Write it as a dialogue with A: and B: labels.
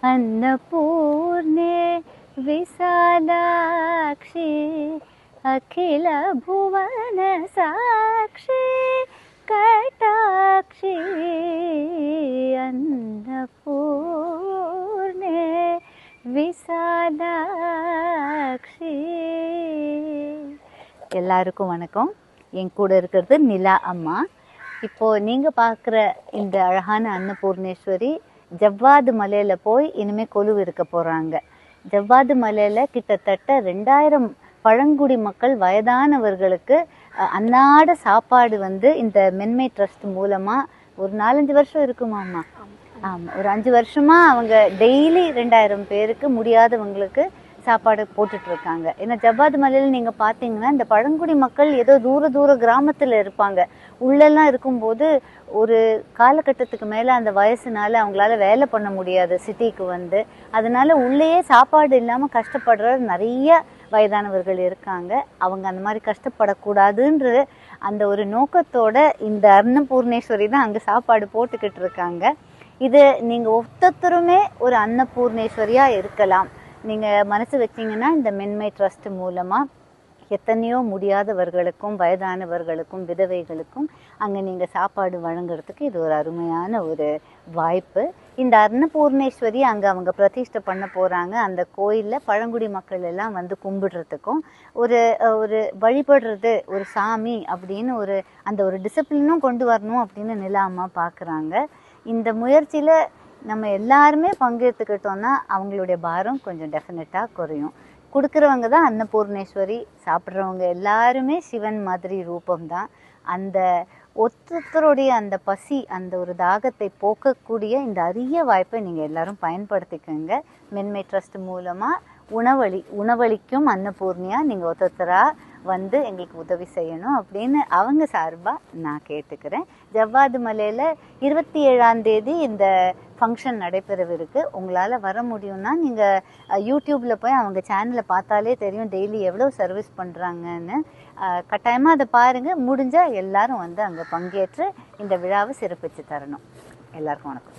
A: अन्नपूर्णे विशालाक्षी अखिल भुवन साक्षी कटाक्षी अन्नपूर्णे विशालाक्षी. எல்லாருக்கும் வணக்கம். என் கூட இருக்கிறது நிலா அம்மா. இப்போ நீங்க பார்க்குற இந்த அழகான அன்னபூர்ணேஸ்வரி ஜவ்வாது மலையில போய் இனிமே கொலு இருக்க போறாங்க. ஜவ்வாது மலையில கிட்டத்தட்ட 2000 பழங்குடி மக்கள் வயதானவர்களுக்கு அன்னாட சாப்பாடு இந்த மென்மை ட்ரஸ்ட் மூலமா ஒரு 4-5 வருஷம் இருக்குமாம்மா. ஆமா, ஒரு 5 வருஷமா அவங்க டெய்லி 2000 பேருக்கு முடியாதவங்களுக்கு சாப்பாடு போட்டுட்டு இருக்காங்க. ஏன்னா ஜவ்வாது மலையில நீங்க பாத்தீங்கன்னா இந்த பழங்குடி மக்கள் ஏதோ தூர கிராமத்துல இருப்பாங்க. உள்ளெல்லாம் இருக்கும்போது ஒரு காலகட்டத்துக்கு மேல அந்த வயசுனால அவங்களால வேலை பண்ண முடியாது சிட்டிக்கு அதனால உள்ளேயே சாப்பாடு இல்லாம கஷ்டப்படுற நிறைய வயதானவர்கள் இருக்காங்க. அவங்க அந்த மாதிரி கஷ்டப்படக்கூடாதுன்ற அந்த ஒரு நோக்கத்தோட இந்த அன்னபூர்ணேஸ்வரி தான் அங்க சாப்பாடு போட்டுக்கிட்டு இருக்காங்க. இது நீங்க ஒவ்வொருத்தருமே ஒரு அன்னபூர்ணேஸ்வரியா இருக்கலாம். நீங்க மனசு வச்சீங்கன்னா இந்த மென்மை ட்ரஸ்ட் மூலமா எத்தனையோ முடியாதவர்களுக்கும் வயதானவர்களுக்கும் விதவைகளுக்கும் அங்க நீங்க சாப்பாடு வழங்குறதுக்கு இது ஒரு அருமையான ஒரு வாய்ப்பு. இந்த அன்னபூர்ணேஸ்வரி அங்க அவங்க பிரதிஷ்டை பண்ண போறாங்க. அந்த கோயில்ல பழங்குடி மக்கள் எல்லாம் கும்பிடுறதுக்கும் ஒரு வழிபடுறது ஒரு சாமி அப்படின்னு அந்த ஒரு டிசிப்ளினும் கொண்டு வரணும் அப்படின்னு நிலா அம்மா பாக்குறாங்க. இந்த முயற்சியில நம்ம எல்லாருமே பங்கெடுத்துக்கிட்டோம்னா அவங்களுடைய பாரம் கொஞ்சம் டெஃபினட்டா குறையும். கொடுக்குறவங்க தான் அன்னபூர்ணேஸ்வரி, சாப்பிட்றவங்க எல்லாருமே சிவன் மாதிரி ரூபம்தான். அந்த ஒருத்தருடைய அந்த பசி அந்த ஒரு தாகத்தை போக்கக்கூடிய இந்த அரிய வாய்ப்பை நீங்கள் எல்லாரும் பயன்படுத்திக்கோங்க. மென்மை ட்ரஸ்ட் மூலமாக உணவளிக்கும் அன்னபூர்ணியா நீங்கள் ஒருத்தராக எங்களுக்கு உதவி செய்யணும் அப்படின்னு அவங்க சார்பாக நான் கேட்டுக்கிறேன். ஜவ்வாது மலையில் 27ஆம் தேதி இந்த ஃபங்க்ஷன் நடைபெறவிருக்கு. உங்களால் வர முடியும்னா நீங்கள் யூடியூப்பில் போய் அவங்க சேனலை பார்த்தாலே தெரியும் டெய்லி எவ்வளோ சர்வீஸ் பண்ணுறாங்கன்னு. கட்டாயமாக அதை பாருங்கள். முடிஞ்சால் எல்லாரும் அங்கே பங்கேற்று இந்த விழாவை சிறப்பித்து தரணும். எல்லாருக்கும் வணக்கம்.